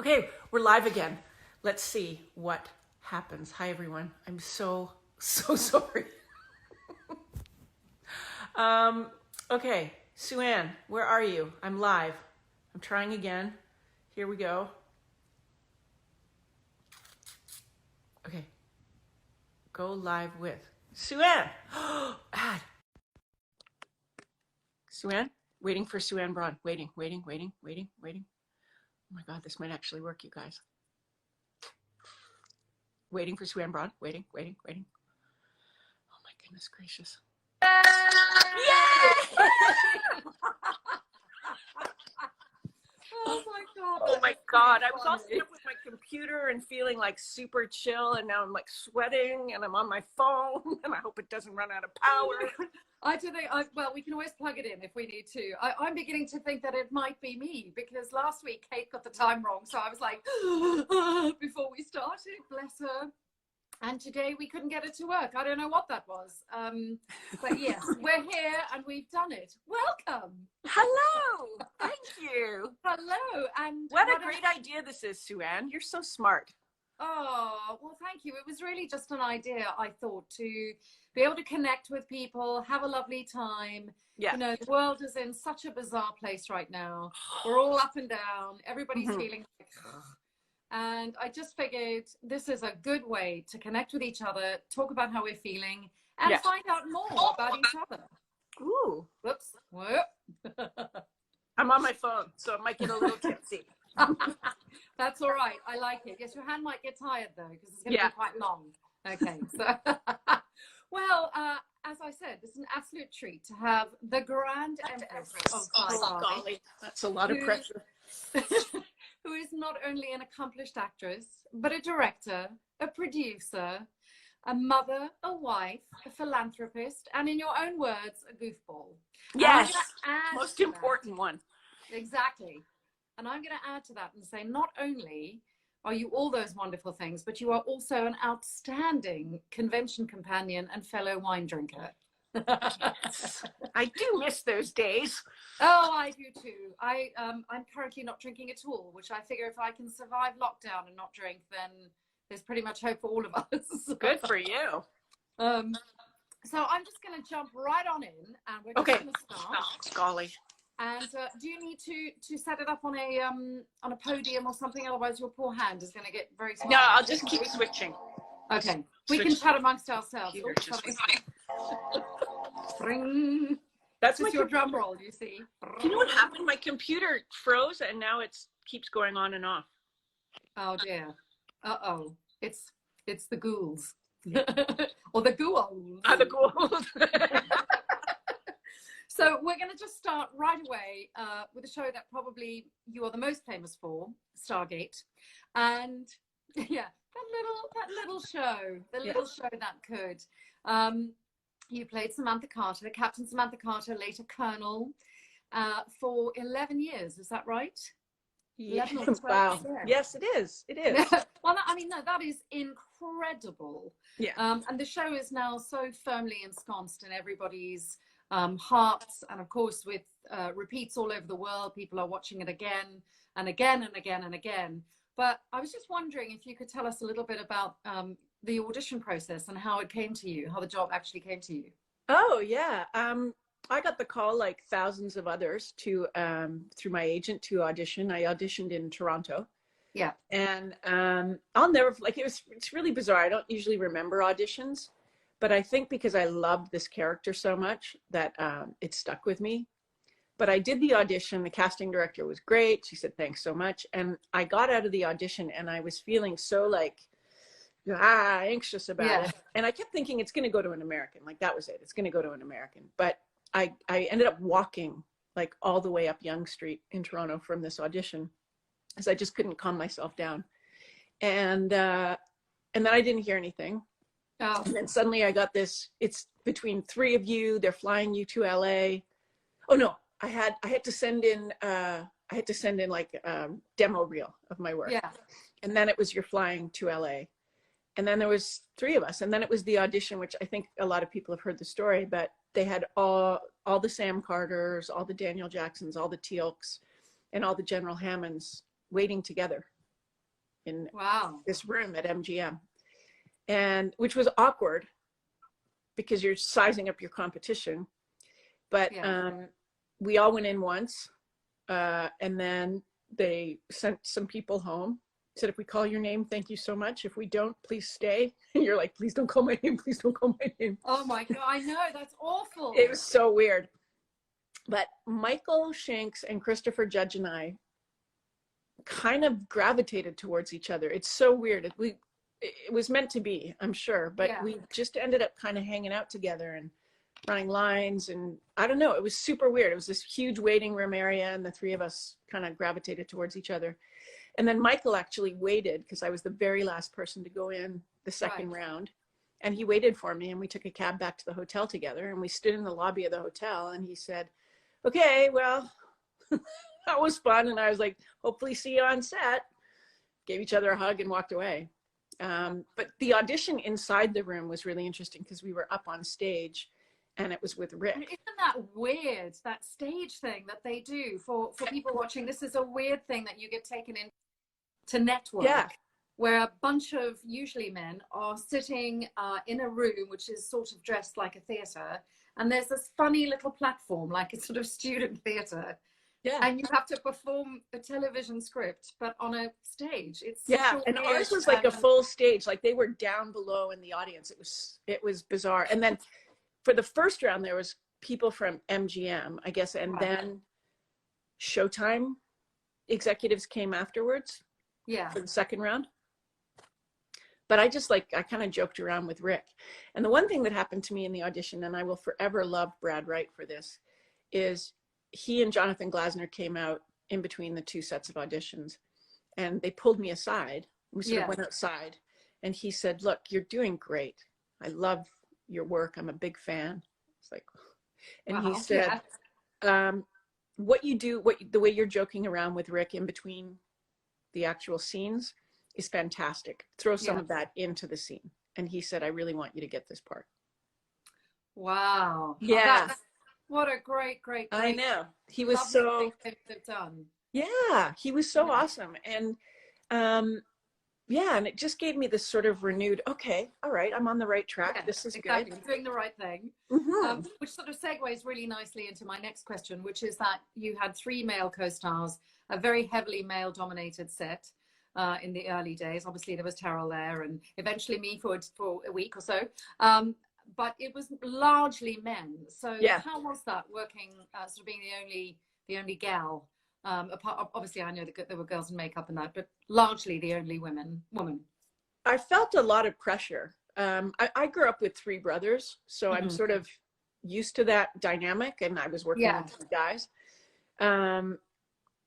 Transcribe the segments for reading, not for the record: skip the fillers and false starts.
Okay, we're live again. Let's see what happens. Hi, everyone. I'm so sorry. Okay, Suanne, where are you? I'm live. I'm trying again. Here we go. Okay. Go live with Suanne. Ad. Suanne? Waiting for Suanne Braun. Waiting. Oh my God, this might actually work, you guys. Waiting for Suanne Braun. Waiting. Oh my goodness gracious. Yay! Oh my God. Oh my God. I was all set up with my computer and feeling like super chill, and now I'm like sweating and I'm on my phone and I hope it doesn't run out of power. I don't know. Well, we can always plug it in if we need to. I'm beginning to think that it might be me because last week Kate got the time wrong. So I was like, before we started, bless her. And today we couldn't get it to work. I don't know what that was. But yes, we're here and we've done it. Welcome. Hello. Thank you. Hello. And what a great idea this is, Suanne. You're so smart. Oh, well, thank you. It was really just an idea, I thought, to be able to connect with people, have a lovely time. Yeah. You know, the world is in such a bizarre place right now. We're all up and down. Everybody's feeling like, and I just figured this is a good way to connect with each other, talk about how we're feeling, and find out more about each other. Ooh. Whoops. I'm on my phone, so it might get a little tipsy. That's all right. I like it. Yes, your hand might get tired though, because it's going to be quite long. Okay. So, well, as I said, it's an absolute treat to have the Grand Empress of golly, that's a lot of pressure. Who is not only an accomplished actress, but a director, a producer, a mother, a wife, a philanthropist, and in your own words, a goofball. Yes, most important one. Exactly. And I'm going to add to that and say, not only are you all those wonderful things, but you are also an outstanding convention companion and fellow wine drinker. Yes. I do miss those days. Oh, I do too. I'm currently not drinking at all, which I figure if I can survive lockdown and not drink, then there's pretty much hope for all of us. Good for you. So I'm just going to jump right on in, and we're just going to start. Golly. And do you need to set it up on a podium or something? Otherwise, your poor hand is going to get very small. No, I'll just keep switching. Okay, we can chat amongst ourselves. That's just your drum roll, you see. You know what happened? My computer froze, and now it keeps going on and off. Oh dear. Uh-oh. It's the ghouls. Or the ghouls. The ghouls. So we're going to just start right away with a show that probably you are the most famous for, Stargate. And yeah, that little show, the little show that could. You played Samantha Carter, Captain Samantha Carter, later Colonel, for 11 years. Is that right? Yeah. Wow. Yes, it is. It is. Well, I mean, no, that is incredible. Yeah. And the show is now so firmly ensconced in everybody's hearts, and of course with repeats all over the world. People are watching it again and again and again and again. But I was just wondering if you could tell us a little bit about the audition process and how it came to you, how the job actually came to you. Oh yeah, I got the call like thousands of others to through my agent to audition. I auditioned in Toronto. Yeah. And I'll never, like, it's really bizarre. I don't usually remember auditions. But I think because I loved this character so much that it stuck with me. But I did the audition. The casting director was great. She said, thanks so much. And I got out of the audition and I was feeling so like, anxious about it. And I kept thinking it's going to go to an American. Like that was it. It's going to go to an American. But I ended up walking like all the way up Yonge Street in Toronto from this audition because I just couldn't calm myself down. And then I didn't hear anything. Oh. And then suddenly I got this, it's between 3 of you, they're flying you to LA. Oh no, I had to send in like a demo reel of my work. Yeah. And then it was you're flying to LA. And then there was 3 of us. And then it was the audition, which I think a lot of people have heard the story, but they had all the Sam Carters, all the Daniel Jacksons, all the Teal'cs, and all the General Hammonds waiting together. in wow. this room at MGM, and which was awkward because you're sizing up your competition. But we all went in once, and then they sent some people home, said, if we call your name, thank you so much. If we don't, please stay. And you're like, please don't call my name. Please don't call my name. Oh my God, I know, that's awful. It was so weird. But Michael Shanks and Christopher Judge and I kind of gravitated towards each other. It's so weird. It was meant to be, I'm sure, but we just ended up kind of hanging out together and running lines, and I don't know, it was super weird. It was this huge waiting room area, and the three of us kind of gravitated towards each other. And then Michael actually waited, because I was the very last person to go in the second round, and he waited for me, and we took a cab back to the hotel together, and we stood in the lobby of the hotel, and he said, okay, well, that was fun. And I was like, hopefully see you on set. Gave each other a hug and walked away. But the audition inside the room was really interesting, because we were up on stage, and it was with Rick. Isn't that weird, that stage thing that they do for people watching? This is a weird thing that you get taken in to network, where a bunch of usually men are sitting in a room which is sort of dressed like a theatre, and there's this funny little platform like a sort of student theatre. Yeah. And you have to perform the television script, but on a stage. It's and ours was like a full stage. Like they were down below in the audience. It was bizarre. And then for the first round, there was people from MGM, I guess, and then Showtime executives came afterwards. Yeah. For the second round. But I kind of joked around with Rick. And the one thing that happened to me in the audition, and I will forever love Brad Wright for this, is he and Jonathan Glasner came out in between the two sets of auditions, and they pulled me aside. We sort of went outside, and he said, look, you're doing great. I love your work. I'm a big fan. It's like, and he said, what you do, the way you're joking around with Rick in between the actual scenes is fantastic. Throw some of that into the scene. And he said, I really want you to get this part. Wow. Yeah. What a great. I know. He was so done. Yeah, he was so awesome. And and it just gave me this sort of renewed, okay, all right, I'm on the right track. Yeah, this is good. Doing the right thing. Which sort of segues really nicely into my next question, which is that you had 3 male co-stars, a very heavily male dominated set in the early days. Obviously there was Terrell there, and eventually me for a week or so. But it was largely men. So how was that working, sort of being the only gal? Obviously, I know that there were girls in makeup and that, but largely the only woman. I felt a lot of pressure. I grew up with 3 brothers, so I'm sort of used to that dynamic, and I was working with 3 guys.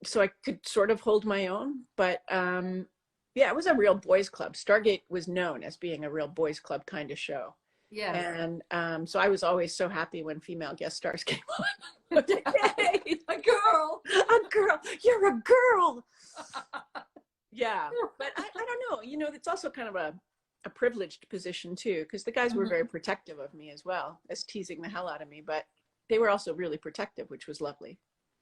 So I could sort of hold my own, but it was a real boys club. Stargate was known as being a real boys club kind of show. Yeah. And so I was always so happy when female guest stars came on. Like, hey, a girl, you're a girl. Yeah. But I don't know, it's also kind of a privileged position too, because the guys were very protective of me as well as teasing the hell out of me, but they were also really protective, which was lovely.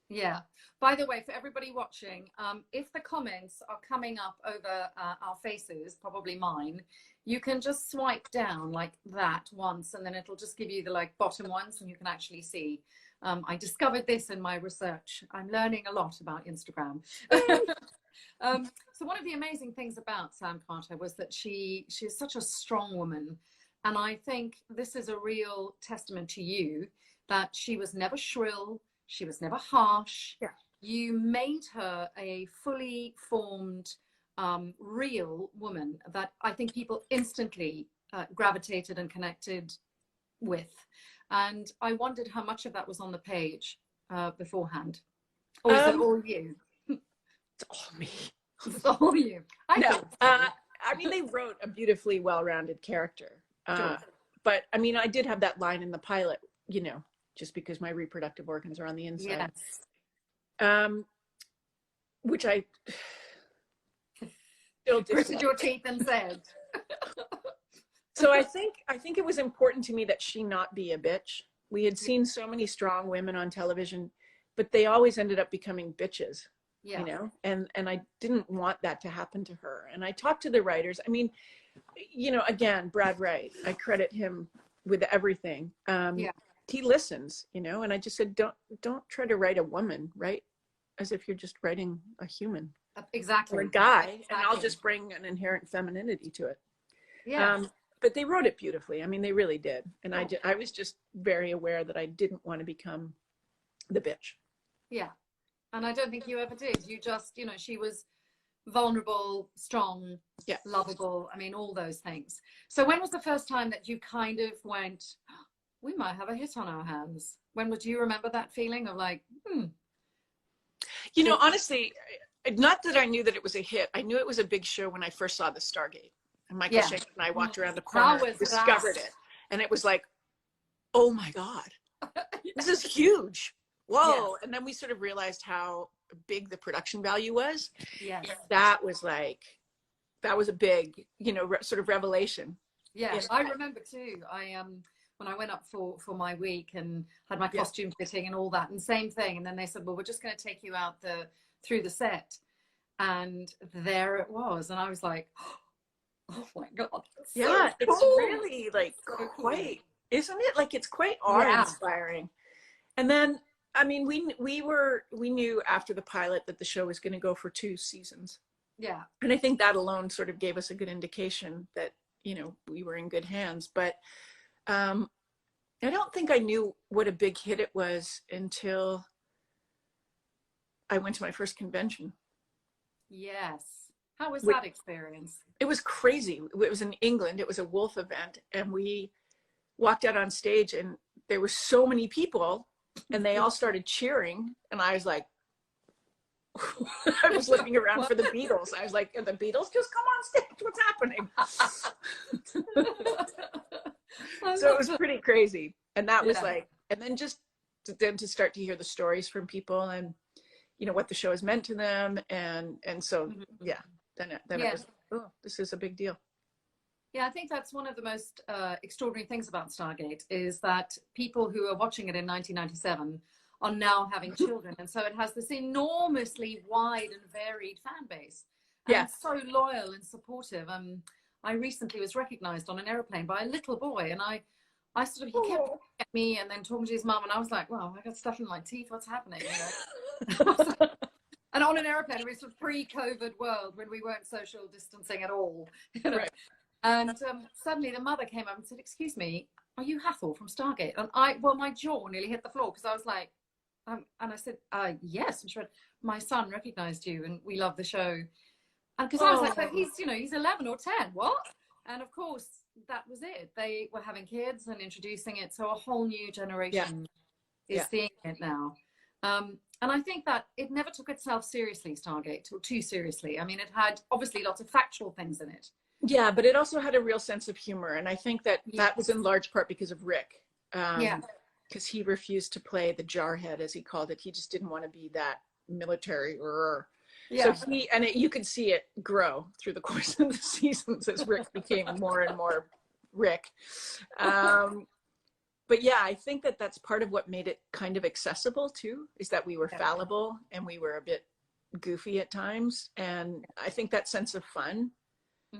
Yeah. By the way, for everybody watching, if the comments are coming up over our faces, probably mine, you can just swipe down like that once, and then it'll just give you the bottom ones, and you can actually see. I discovered this in my research. I'm learning a lot about Instagram. So one of the amazing things about Sam Carter was that she is such a strong woman. And I think this is a real testament to you, that she was never shrill. She was never harsh. Yeah. You made her a fully formed, real woman that I think people instantly gravitated and connected with. And I wondered how much of that was on the page beforehand. Or is it all you? It's all me. It's all you. I mean, they wrote a beautifully well-rounded character. Sure. But I mean, I did have that line in the pilot, just because my reproductive organs are on the inside. Yes. Which I still gritted your teeth and said. So I think it was important to me that she not be a bitch. We had seen so many strong women on television, but they always ended up becoming bitches. Yeah. you know, and I didn't want that to happen to her. And I talked to the writers. I mean, you know, again, Brad Wright, I credit him with everything. Yeah. He listens, you know, and I just said, don't try to write a woman, right? As if you're just writing a human. Exactly. Or a guy, exactly. and I'll just bring an inherent femininity to it. Yeah. But they wrote it beautifully. I mean, they really did. And I was just very aware that I didn't want to become the bitch. Yeah. And I don't think you ever did. You just, you know, she was vulnerable, strong, yeah, lovable. I mean, all those things. So when was the first time that you kind of went, oh, we might have a hit on our hands? When would you remember that feeling of like, You know, honestly, not that I knew that it was a hit. I knew it was a big show when I first saw The Stargate. And Michael Shanks and I walked around the corner and discovered it. And it was like, oh my God, this is huge. Whoa. Yes. And then we sort of realized how big the production value was. Yes. That was like, that was a big, you know, sort of revelation. Yeah, yes. I remember too. When I went up for my week and had my costume fitting and all that, and same thing. And then they said, well, we're just going to take you out through the set. And there it was. And I was like, oh my God. Yeah, so it's really like quite, isn't it? Like it's quite awe-inspiring. And then, I mean, we knew after the pilot that the show was going to go for 2 seasons. Yeah. And I think that alone sort of gave us a good indication that, you know, we were in good hands. But I don't think I knew what a big hit it was until I went to my first convention. Yes. How was that experience? It was crazy. It was in England. It was a Wolf event. And we walked out on stage and there were so many people and they all started cheering. And I was like, I was looking around for the Beatles. I was like, the Beatles just come on stage. What's happening? So it was pretty crazy. And that was like, and then just to start to hear the stories from people and, you know, what the show has meant to them. And so, then it was, oh, this is a big deal. Yeah, I think that's one of the most extraordinary things about Stargate is that people who are watching it in 1997 are now having children. And so it has this enormously wide and varied fan base. And so loyal and supportive. I recently was recognized on an airplane by a little boy, and I sort of, he kept looking at me and then talking to his mum, and I was like, well, I got stuff in my teeth, what's happening? You know? And on an airplane, it was a pre-COVID world when we weren't social distancing at all. You know? Right. And suddenly the mother came up and said, excuse me, are you Hathor from Stargate? And my jaw nearly hit the floor because I was like, and I said, yes. And she went, my son recognized you and we love the show. And because I was like, but he's 11 or 10, what? And of course, that was it. They were having kids and introducing it. So a whole new generation is seeing it now. And I think that it never took itself seriously, Stargate, or too seriously. I mean, it had obviously lots of factual things in it. Yeah, but it also had a real sense of humor. And I think that that was in large part because of Rick. Because he refused to play the jarhead, as he called it. He just didn't want to be that military. So you could see it grow through the course of the seasons as Rick became more and more Rick. But yeah, I think that that's part of what made it kind of accessible too, is that we were fallible and we were a bit goofy at times. And I think that sense of fun,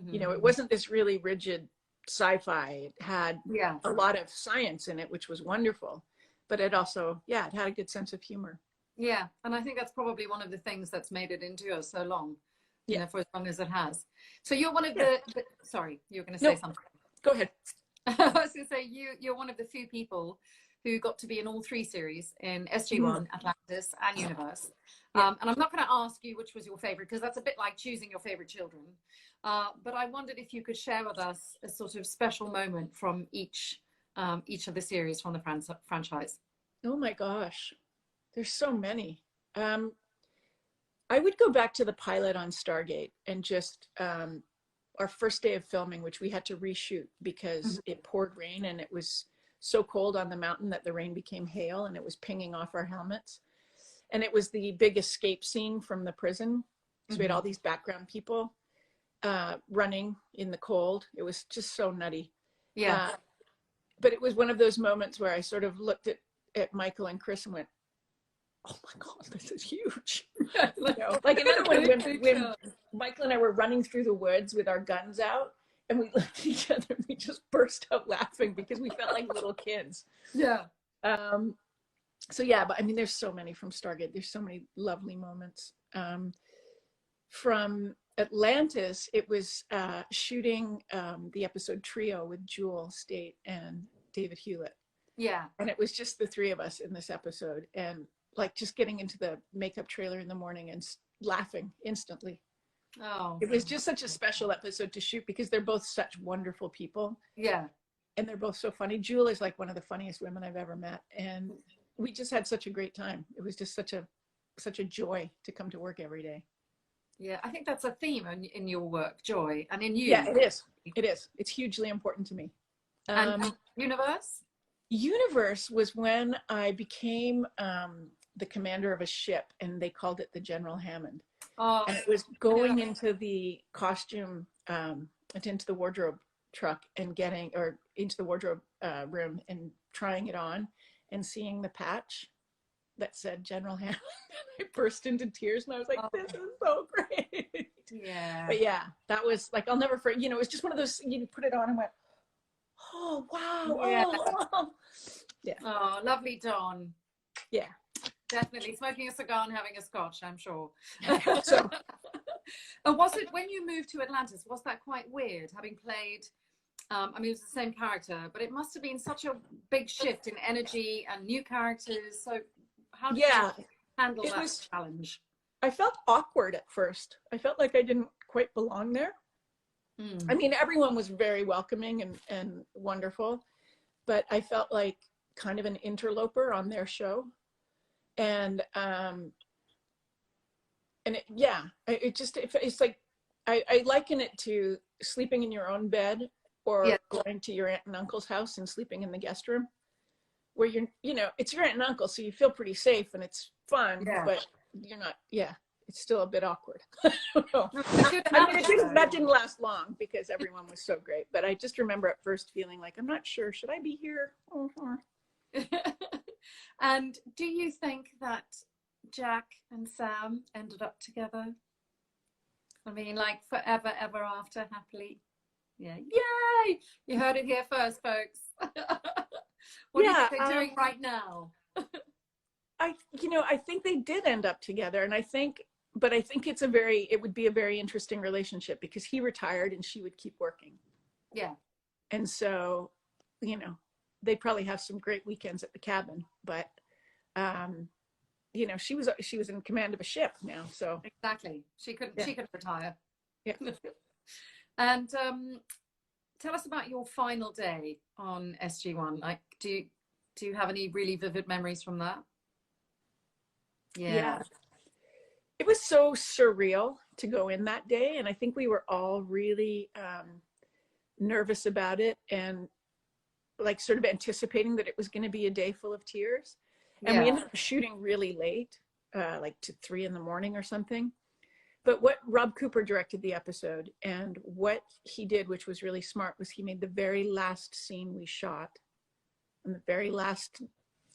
you know, it wasn't this really rigid sci-fi. It had a lot of science in it, which was wonderful, but it also, it had a good sense of humor. Yeah, and I think that's probably one of the things that's made it endure so long, you know, for as long as it has. So you're one of the sorry, you were going to say something. Go ahead. I was going to say you're one of the few people who got to be in all 3 series in SG1, Atlantis, and Universe. And I'm not going to ask you which was your favorite because that's a bit like choosing your favorite children. But I wondered if you could share with us a sort of special moment from each of the series from the franchise. Oh my gosh, there's so many. I would go back to the pilot on Stargate and just our first day of filming, which we had to reshoot because it poured rain and it was so cold on the mountain that the rain became hail and it was pinging off our helmets. And it was the big escape scene from the prison. So we had all these background people running in the cold. It was just so nutty. Yeah. But it was one of those moments where I sort of looked at Michael and Chris and went, oh my God, this is huge. You know, like another one when Michael and I were running through the woods with our guns out, and we looked at each other and we just burst out laughing because we felt like little kids. Yeah. So yeah, but I mean, there's so many from Stargate. There's so many lovely moments. From Atlantis, it was shooting the episode Trio with Jewel State and David Hewlett. Yeah. And it was just the three of us in this episode, and like just getting into the makeup trailer in the morning and laughing instantly. Oh. It was just such a special episode to shoot because they're both such wonderful people. Yeah. And they're both so funny. Jewel is like one of the funniest women I've ever met. And we just had such a great time. It was just such a joy to come to work every day. Yeah, I think that's a theme in your work, joy, and in you. Yeah, it is. It is. It's hugely important to me. And Universe? Universe was when I became the commander of a ship, and they called it the General Hammond. Oh, and it was going into the costume, into the wardrobe truck and into the wardrobe room and trying it on and seeing the patch that said General Hammond. I burst into tears and I was like, this is so great. Yeah. But yeah, that was like, I'll never forget, it was just one of those, you put it on and went, oh, wow. Yeah. Oh. Yeah. Oh, lovely Dawn. Yeah. Definitely. Smoking a cigar and having a scotch, I'm sure. So, and was it, when you moved to Atlantis, was that quite weird, having played, I mean, it was the same character, but it must have been such a big shift in energy and new characters. So how did you handle that challenge? I felt awkward at first. I felt like I didn't quite belong there. I mean, everyone was very welcoming and wonderful, but I felt like kind of an interloper on their show. And it's like, I liken it to sleeping in your own bed or going to your aunt and uncle's house and sleeping in the guest room, where it's your aunt and uncle, so you feel pretty safe and it's fun, but you're not, it's still a bit awkward. I don't know. I mean, that didn't last long because everyone was so great, but I just remember at first feeling like, I'm not sure, should I be here? And do you think that Jack and Sam ended up together? I mean, like forever, ever after, happily? Yeah. Yay! You heard it here first, folks. What do you think they're doing right now? I think they did end up together, and I think it would be a very interesting relationship because he retired and she would keep working. Yeah. And so, they'd probably have some great weekends at the cabin, but she was in command of a ship now, so exactly, she could retire. Yeah. And tell us about your final day on SG1. Like, do you have any really vivid memories from that? Yeah. It was so surreal to go in that day, and I think we were all really nervous about it and like sort of anticipating that it was going to be a day full of tears. And we ended up shooting really late, like to 3 a.m. or something. But what Rob Cooper directed the episode, and what he did, which was really smart, was he made the very last scene we shot, and the very last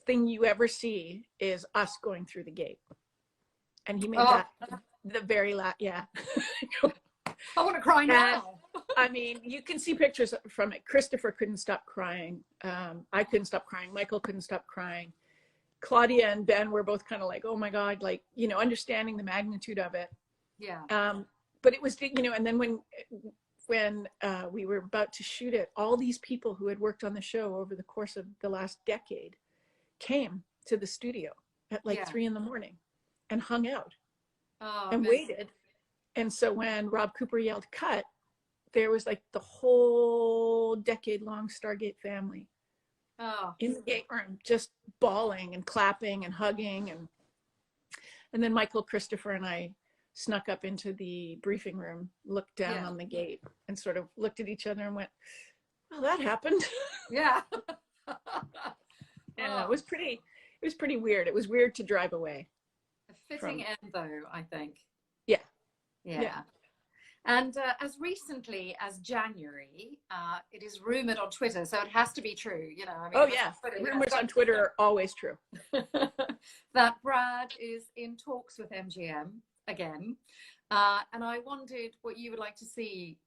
thing you ever see is us going through the gate. And he made that the very last, I want to cry now. I mean, you can see pictures from it. Christopher couldn't stop crying. I couldn't stop crying. Michael couldn't stop crying. Claudia and Ben were both kind of like, oh my God, like, understanding the magnitude of it. Yeah. But it was, and then when we were about to shoot it, all these people who had worked on the show over the course of the last decade came to the studio at like 3 a.m. and hung out and waited. And so when Rob Cooper yelled cut, there was like the whole decade-long Stargate family in the gate room, just bawling and clapping and hugging. And then Michael, Christopher, and I snuck up into the briefing room, looked down on the gate, and sort of looked at each other and went, "Oh, that happened." Yeah. And it was pretty weird. It was weird to drive away. A fitting end, though, I think. Yeah. And as recently as January, it is rumored on Twitter, so it has to be true. You know, I mean, oh yeah, rumors on Twitter are always true. That Brad is in talks with MGM again, and I wondered what you would like to see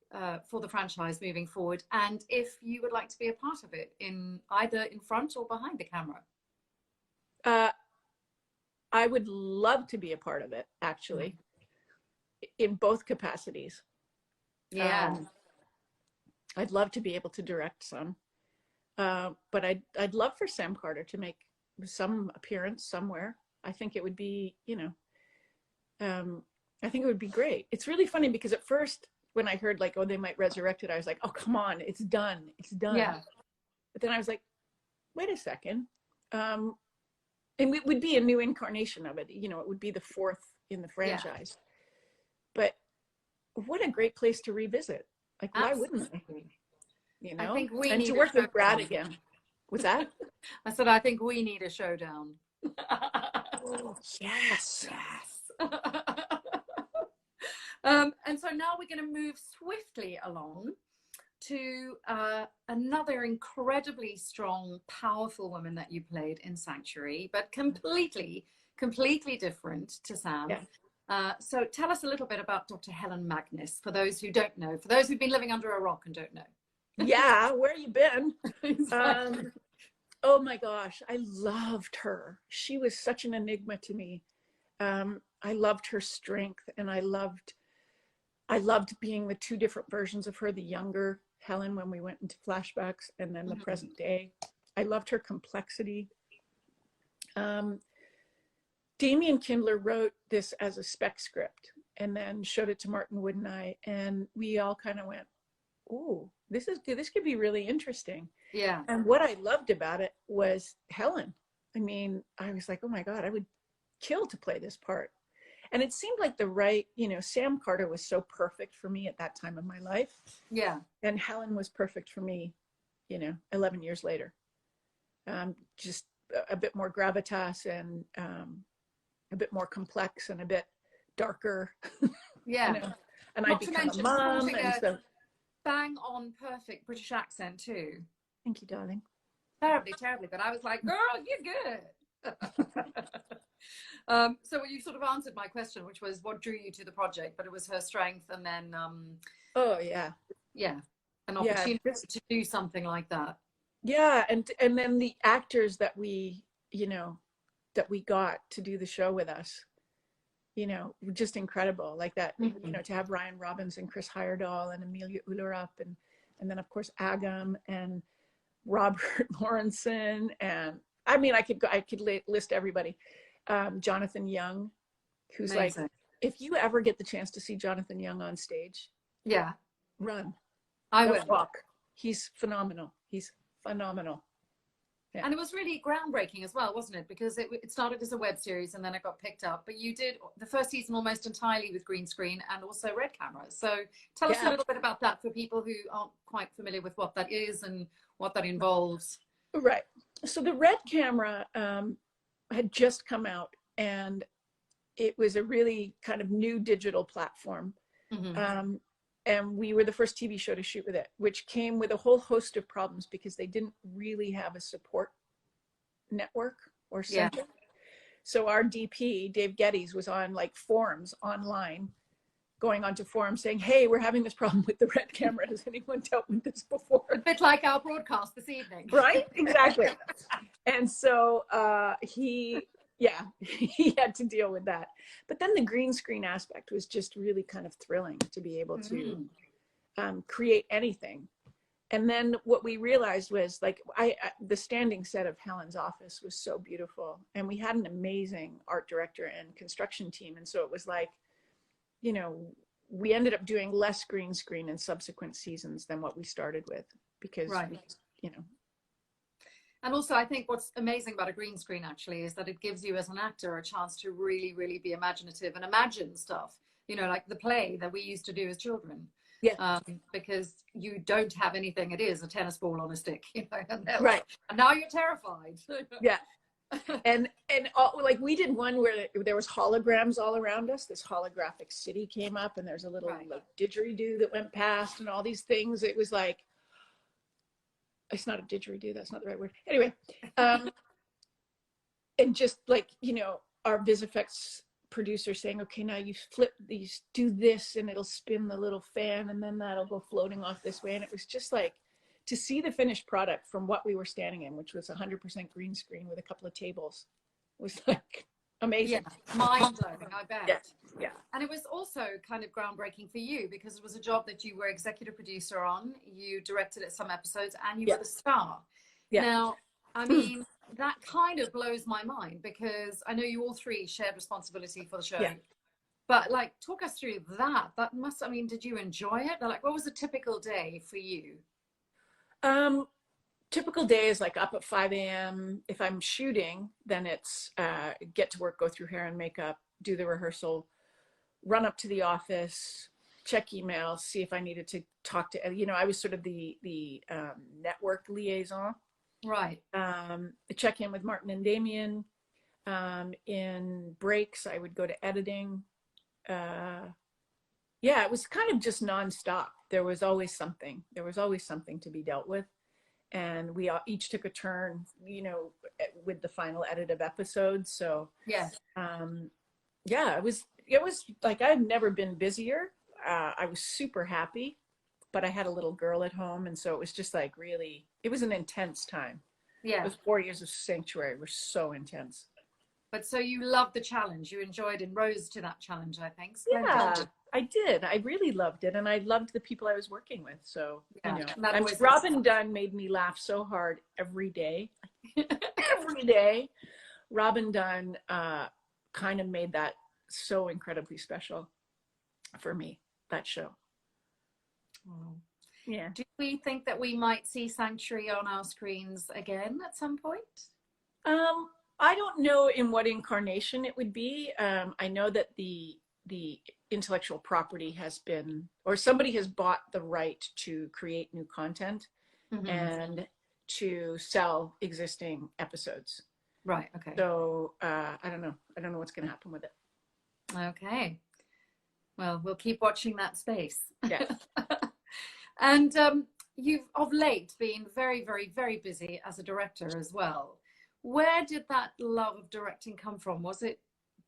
for the franchise moving forward, and if you would like to be a part of it in either in front or behind the camera. I would love to be a part of it, actually, in both capacities. Yeah. I'd love to be able to direct some, but I'd love for Sam Carter to make some appearance somewhere. I think it would be, you know, I think it would be great. It's really funny because at first when I heard like, oh, they might resurrect it, I was like, oh, come on, it's done. It's done. Yeah. But then I was like, wait a second. And it would be a new incarnation of it. You know, it would be the fourth in the franchise. Yeah. But what a great place to revisit. Like, why wouldn't I? You know, I think we and need to work with Brad again. What's that? I said, I think we need a showdown. Oh, yes. Yes. And so now we're going to move swiftly along to another incredibly strong, powerful woman that you played in Sanctuary, but completely different to Sam. Yeah. So tell us a little bit about Dr. Helen Magnus, for those who don't know, for those who've been living under a rock and don't know. Yeah, where you been? Exactly. Oh my gosh, I loved her. She was such an enigma to me. I loved her strength, and I loved being the two different versions of her, the younger Helen when we went into flashbacks, and then the present day. I loved her complexity. Damien Kindler wrote this as a spec script and then showed it to Martin Wood and I, and we all kind of went, ooh, this could be really interesting. Yeah. And what I loved about it was Helen. I mean, I was like, oh my God, I would kill to play this part. And it seemed like the right, you know, Sam Carter was so perfect for me at that time of my life. Yeah. And Helen was perfect for me, you know, 11 years later. Just a bit more gravitas and a bit more complex and a bit darker. Yeah. You know? And I became a mom. And so bang on perfect British accent too. Thank you, darling. Terribly, but I was like, girl, you're good. So you sort of answered my question, which was what drew you to the project, but it was her strength, and then oh yeah, an opportunity to do something like that. Yeah, and then the actors that we, you know, that we got to do the show with us, you know, were just incredible. Like that, you know, to have Ryan Robbins and Chris Heyerdahl and Amelia Ullerup and then of course Agam and Robert Lawrenson, and I mean I could list everybody. Jonathan Young, who's amazing. Like, if you ever get the chance to see Jonathan Young on stage, run. I will walk. He's phenomenal. He's phenomenal. Yeah. And it was really groundbreaking as well, wasn't it? Because it started as a web series and then it got picked up. But you did the first season almost entirely with green screen and also red cameras. So tell us a little bit about that for people who aren't quite familiar with what that is and what that involves. Right. So the red camera had just come out, and it was a really kind of new digital platform. And we were the first TV show to shoot with it, which came with a whole host of problems because they didn't really have a support network or center. Yeah. So our DP, Dave Geddes, was on like forums online, going onto forums saying, hey, we're having this problem with the red camera. Has anyone dealt with this before? A bit like our broadcast this evening. Right? Exactly. And so he had to deal with that. But then the green screen aspect was just really kind of thrilling to be able to create anything. And then what we realized was like, the standing set of Helen's office was so beautiful. And we had an amazing art director and construction team. And so it was like, you know, we ended up doing less green screen in subsequent seasons than what we started with because, you know. And also, I think what's amazing about a green screen actually is that it gives you as an actor a chance to really, really be imaginative and imagine stuff, you know, like the play that we used to do as children. Yeah. Because you don't have anything. It is a tennis ball on a stick, you know. Right. And now you're terrified. Yeah. and all, like we did one where there was holograms all around us. This holographic city came up, and there's a little like didgeridoo that went past, and all these things. It was like, it's not a didgeridoo. That's not the right word. Anyway, and just like, you know, our VisFX producer saying, okay, now you flip these, do this, and it'll spin the little fan, and then that'll go floating off this way. And it was just like, to see the finished product from what we were standing in, which was 100% green screen with a couple of tables, was like amazing. Yeah, mind-blowing, I bet. Yeah, yeah. And it was also kind of groundbreaking for you, because it was a job that you were executive producer on, you directed at some episodes, and you were the star. Yeah. Now, I mean, that kind of blows my mind, because I know you all three shared responsibility for the show. Yeah. But like, talk us through that. That must, I mean, did you enjoy it? Like, what was a typical day for you? Typical day is like up at 5 a.m. If I'm shooting, then it's get to work, go through hair and makeup, do the rehearsal, run up to the office, check emails, see if I needed to talk to, you know, I was sort of the network liaison. Right. Check in with Martin and Damien. In breaks, I would go to editing. Yeah, it was kind of just nonstop. There was always something. There was always something to be dealt with. And we all, each took a turn, you know, with the final edit of episodes. So yeah, yeah, it was like, I've never been busier. I was super happy, but I had a little girl at home. And so it was just like, really, it was an intense time. Yeah. Those 4 years of Sanctuary were so intense. But so you loved the challenge. You enjoyed and rose to that challenge, I think. Yeah, I did. I really loved it. And I loved the people I was working with. So, yeah, you know, Robin Dunn made me laugh so hard every day. Every day. Robin Dunn kind of made that so incredibly special for me, that show. Oh. Yeah. Do we think that we might see Sanctuary on our screens again at some point? I don't know in what incarnation it would be. I know that the intellectual property has been, or somebody has bought the right to create new content and to sell existing episodes. Right. Okay. So I don't know. I don't know what's going to happen with it. Okay. Well, we'll keep watching that space. Yeah. And you've of late been very, very, very busy as a director as well. Where did that love of directing come from? Was it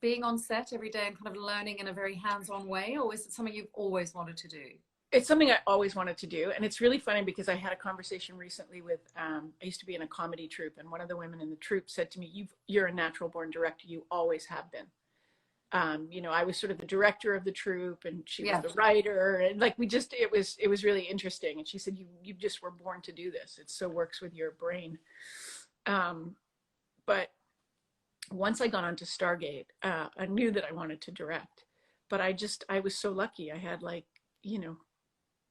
being on set every day and kind of learning in a very hands-on way, or is it something you've always wanted to do? It's something I always wanted to do. And it's really funny because I had a conversation recently with, I used to be in a comedy troupe, and one of the women in the troupe said to me, you're a natural born director. You always have been. You know, I was sort of the director of the troupe, and she was the writer, and like it was really interesting. And she said, you just were born to do this. It so works with your brain. But once I got onto Stargate, I knew that I wanted to direct, but I was so lucky. I had, like, you know,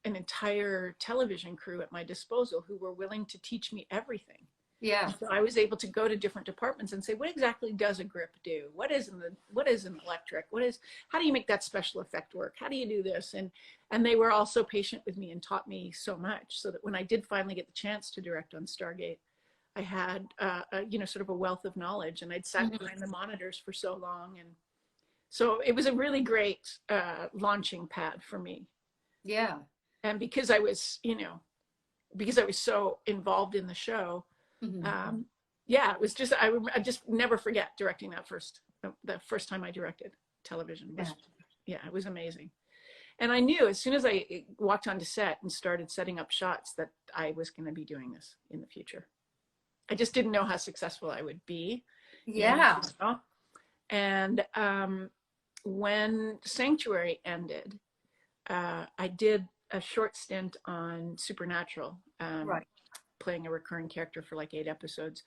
an entire television crew at my disposal who were willing to teach me everything. Yeah. So I was able to go to different departments and say, what exactly does a grip do? What is an electric? How do you make that special effect work? How do you do this? And they were all so patient with me and taught me so much, so that when I did finally get the chance to direct on Stargate, I had, you know, sort of a wealth of knowledge, and I'd sat behind the monitors for so long. And so it was a really great launching pad for me. Yeah. And because I was, you know, so involved in the show, yeah, it was just, I just never forget directing the first time I directed television. It was amazing. And I knew as soon as I walked onto set and started setting up shots that I was going to be doing this in the future. I just didn't know how successful I would be. Yeah. You know? And when Sanctuary ended, I did a short stint on Supernatural, playing a recurring character for like 8 episodes.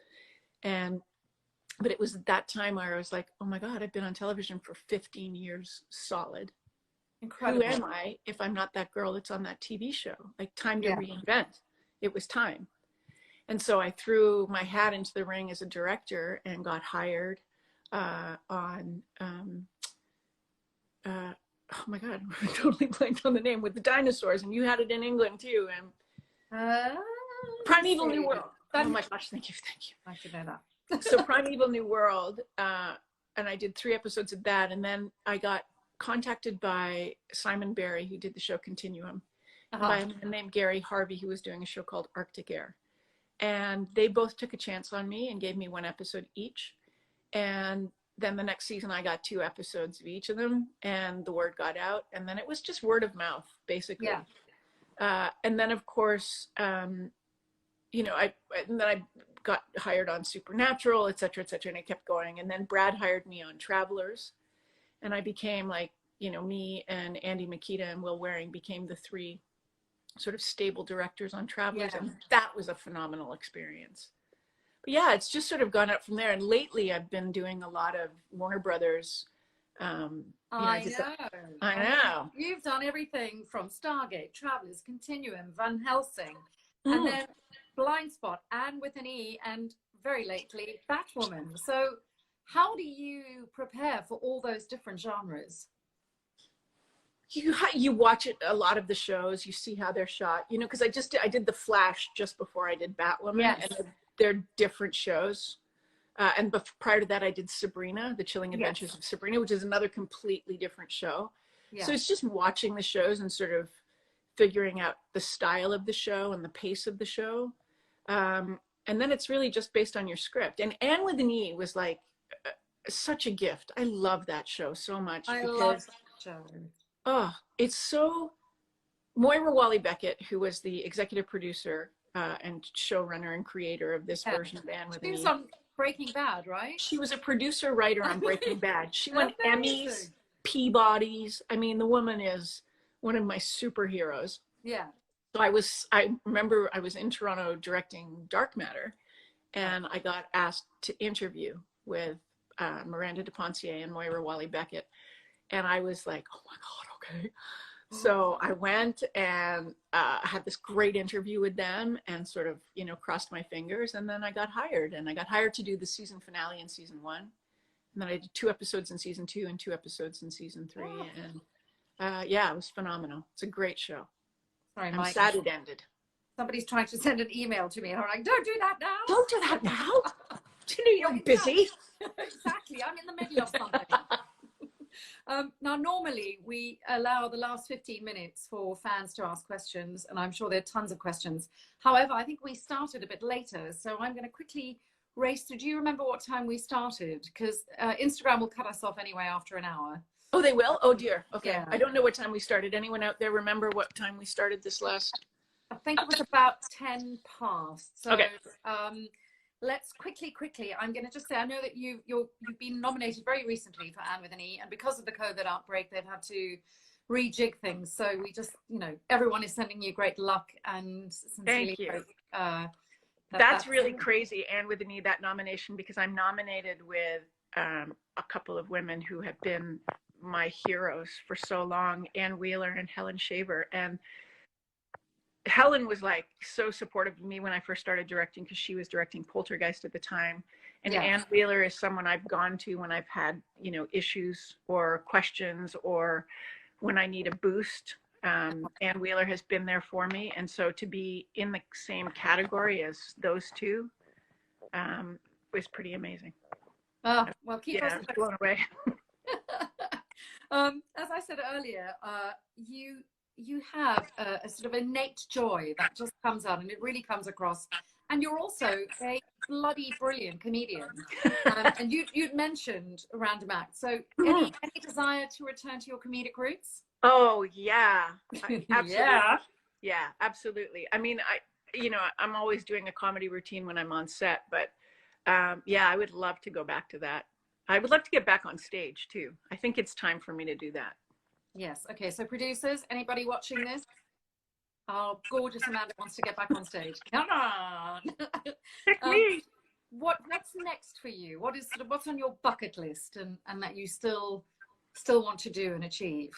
But it was at that time where I was like, oh my God, I've been on television for 15 years solid. Incredible. Who am I if I'm not that girl that's on that TV show? Like, time to reinvent. It was time. And so I threw my hat into the ring as a director and got hired on, oh my God, I totally blanked on the name, with the dinosaurs, and you had it in England too. And Primeval New World. Oh my gosh, thank you. I should know that. So Primeval New World, and I did 3 episodes of that, and then I got contacted by Simon Barry, who did the show Continuum, by a man named Gary Harvey, who was doing a show called Arctic Air. And they both took a chance on me and gave me 1 episode each. And then the next season, I got 2 episodes of each of them, and the word got out. And then it was just word of mouth, basically. Yeah. And then, of course, you know, and then I got hired on Supernatural, et cetera, and it kept going. And then Brad hired me on Travelers, and I became like, you know, me and Andy Makita and Will Waring became the 3 sort of stable directors on Travelers. Yeah. And that was a phenomenal experience. But yeah, it's just sort of gone up from there. And lately I've been doing a lot of Warner Brothers. I know. You've done everything from Stargate, Travelers, Continuum, Van Helsing, and then Blind Spot, and with an E, and very lately Batwoman. So how do you prepare for all those different genres? You watch it, a lot of the shows, you see how they're shot, you know, because I did The Flash just before I did Batwoman. Yes. And they're different shows. And prior to that, I did Sabrina, The Chilling Adventures of Sabrina, which is another completely different show. Yeah. So it's just watching the shows and sort of figuring out the style of the show and the pace of the show. And then it's really just based on your script. And Anne with an E was like such a gift. I love that show so much. I love that show. Oh, it's so... Moira Walley-Beckett, who was the executive producer and showrunner and creator of this version of Anne with an E. She was on Breaking Bad, right? She was a producer writer on Breaking Bad. She won Emmys, Peabodys. I mean, the woman is one of my superheroes. Yeah. So I remember I was in Toronto directing Dark Matter, and I got asked to interview with Miranda de Poncier and Moira Walley-Beckett. And I was like, oh my God, okay. So I went and had this great interview with them and sort of, you know, crossed my fingers. And then I got hired, and I got hired to do the season finale in season 1. And then I did 2 episodes in season 2 and 2 episodes in season 3. And yeah, it was phenomenal. It's a great show. Sorry, I'm Mike. sad it ended. Somebody's trying to send an email to me, and I'm like, don't do that now. Don't do that now. You're busy. Exactly. I'm in the middle of something. Now, normally we allow the last 15 minutes for fans to ask questions, and I'm sure there are tons of questions. However, I think we started a bit later, so I'm going to quickly race through. Do you remember what time we started? Because Instagram will cut us off anyway after an hour. Oh, they will? Oh, dear. Okay. Yeah. I don't know what time we started. Anyone out there remember what time we started this last? I think it was about 10 past. So, okay. Let's quickly, I'm going to just say, I know that you've been nominated very recently for Anne with an E, and because of the COVID outbreak, they've had to rejig things. So we just, you know, everyone is sending you great luck and sincerely. Thank you. Hope, that's really crazy, Anne with an E, that nomination, because I'm nominated with a couple of women who have been my heroes for so long, Ann Wheeler and Helen Shaver. And Helen was like so supportive of me when I first started directing, because she was directing Poltergeist at the time. And Ann Wheeler is someone I've gone to when I've had, you know, issues or questions or when I need a boost. Ann Wheeler has been there for me. And so to be in the same category as those two was pretty amazing. Oh, well, keep us blown away. As I said earlier, you have a sort of innate joy that just comes out, and it really comes across. And you're also a bloody brilliant comedian. And you'd mentioned Random Act. So any desire to return to your comedic roots? Oh, yeah. Absolutely. Yeah, absolutely. I mean, I'm always doing a comedy routine when I'm on set, but yeah, I would love to go back to that. I would love to get back on stage too. I think it's time for me to do that. Yes. Okay. So producers, anybody watching this? Oh, gorgeous Amanda wants to get back on stage. Come on. Me. What's next for you? What's on your bucket list and that you still want to do and achieve?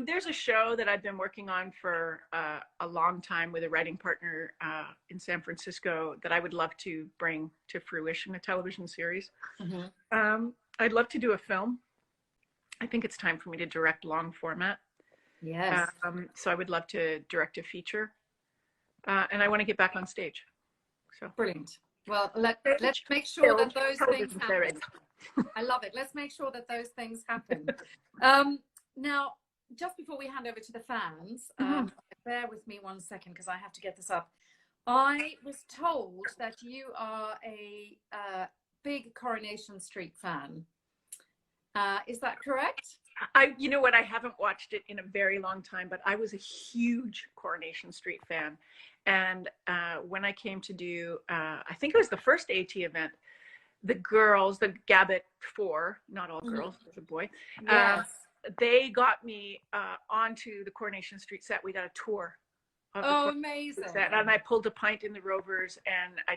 There's a show that I've been working on for a long time with a writing partner in San Francisco that I would love to bring to fruition, a television series. Mm-hmm. I'd love to do a film. I think it's time for me to direct long format. Yes. So I would love to direct a feature. And I want to get back on stage. So brilliant. Well, let's make sure that those things happen. I love it. Let's make sure that those things happen. Now, just before we hand over to the fans, bear with me 1 second because I have to get this up. I was told that you are a big Coronation Street fan. Is that correct? You know what? I haven't watched it in a very long time, but I was a huge Coronation Street fan. And when I came to do, I think it was the first AT event, the girls, the Gabbett Four, not all girls, there's a boy. Yes. They got me onto the Coronation Street set. We got a tour. Oh, amazing. Set, and I pulled a pint in the Rovers, and I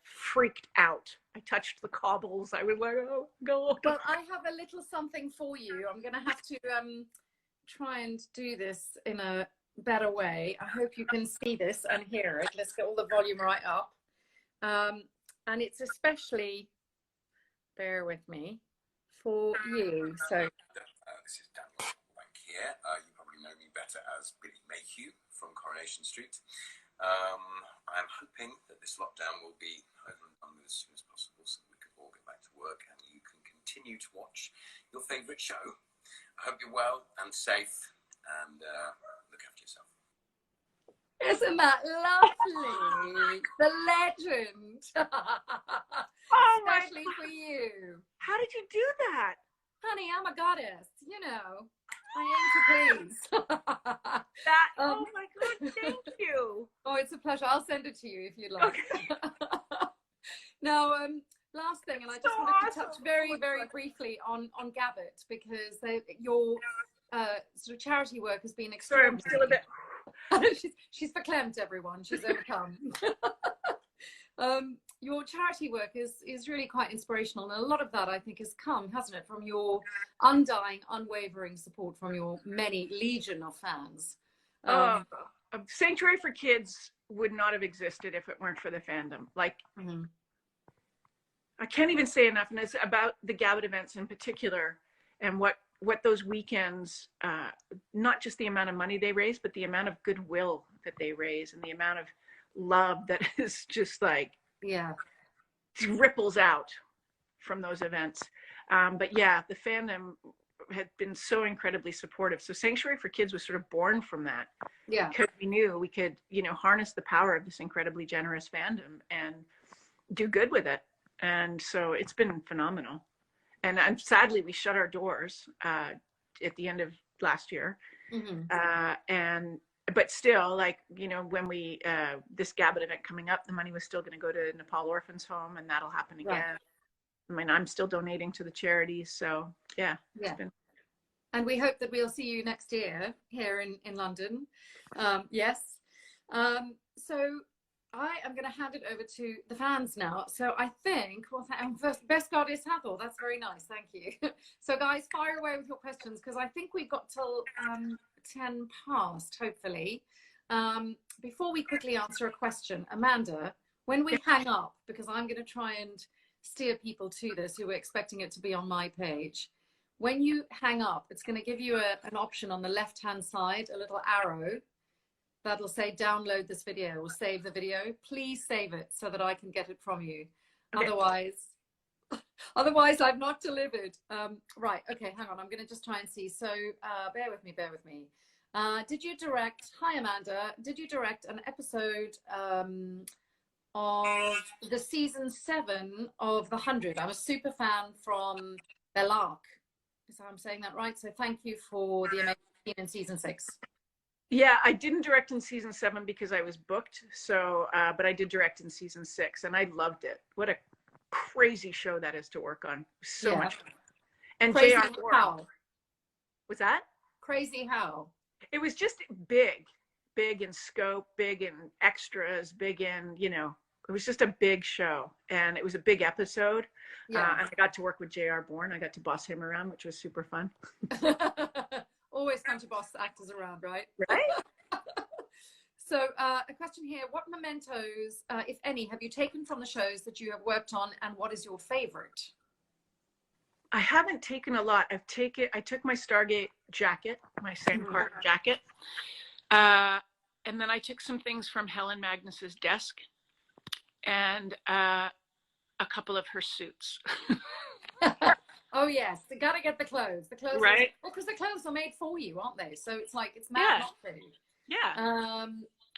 freaked out. I touched the cobbles. I was like, oh, go. Well, I have a little something for you. I'm going to have to try and do this in a better way. I hope you can see this and hear it. Let's get all the volume right up. And it's especially, bear with me, for you. So this is Dan here. You probably know me better as Billy Mayhew from Coronation Street. I'm hoping that this lockdown will be over and done with as soon as possible so we can all get back to work and you can continue to watch your favourite show. I hope you're well and safe and look after yourself. Isn't that lovely? The legend. Especially for you. How did you do that? Honey, I'm a goddess, you know. I aim to please. Oh my God, thank you. Oh, it's a pleasure. I'll send it to you if you'd like. Okay. Now, last thing, and I just wanted to touch very, very briefly on Gabbett because your sort of charity work has been extraordinary. Sorry, I'm still a bit. she's verklempt, everyone. She's overcome. Your charity work is really quite inspirational, and a lot of that I think has come, hasn't it, from your undying, unwavering support from your many legion of fans. Sanctuary for Kids would not have existed if it weren't for the fandom. Like, I can't even say enough, and it's about the Gabbett events in particular, and what those weekends, not just the amount of money they raise, but the amount of goodwill that they raise, and the amount of love that is just like, ripples out from those events. But yeah, the fandom had been so incredibly supportive. So Sanctuary for Kids was sort of born from that. Yeah. Because we knew we could, harness the power of this incredibly generous fandom and do good with it. And so it's been phenomenal. And sadly, we shut our doors at the end of last year. But still, like, when we, this Gabbett event coming up, the money was still going to go to Nepal Orphans Home, and that'll happen again. Right. I mean, I'm still donating to the charities. So yeah. And we hope that we'll see you next year here in London. Yes. So I am going to hand it over to the fans now. So I think, first, Best Goddess Hathor. That's very nice. Thank you. So guys, fire away with your questions, because I think we've got till 10 past, hopefully. Before we quickly answer a question, Amanda, when we hang up, because I'm going to try and steer people to this who are expecting it to be on my page. When you hang up, it's going to give you an option on the left-hand side, a little arrow that'll say download this video or save the video. Please save it so that I can get it from you. Okay. Otherwise I've not delivered. Right, okay, hang on. I'm going to just try and see. So bear with me. Did you direct, hi Amanda, did you direct an episode of the season 7 of The 100? I'm a super fan from Belark. Is I'm saying that right? So thank you for the amazing scene in season 6. Yeah, I didn't direct in season 7 because I was booked. So, but I did direct in season 6, and I loved it. What a crazy show that is to work on. So much fun. And crazy how? Was that? Crazy how? It was just big in scope, big in extras, big in, it was just a big show, and it was a big episode. And I got to work with J.R. Bourne. I got to boss him around, which was super fun. Always fun to boss actors around, right? Right. So a question here, what mementos, if any, have you taken from the shows that you have worked on, and what is your favorite? I haven't taken a lot. I took my Stargate jacket, my Sam Carter jacket. And then I took some things from Helen Magnus's desk. and a couple of her suits. Oh yes, you gotta get the clothes. The clothes, right? Well, because the clothes are made for you, aren't they? So it's like it's mad not to. Yeah.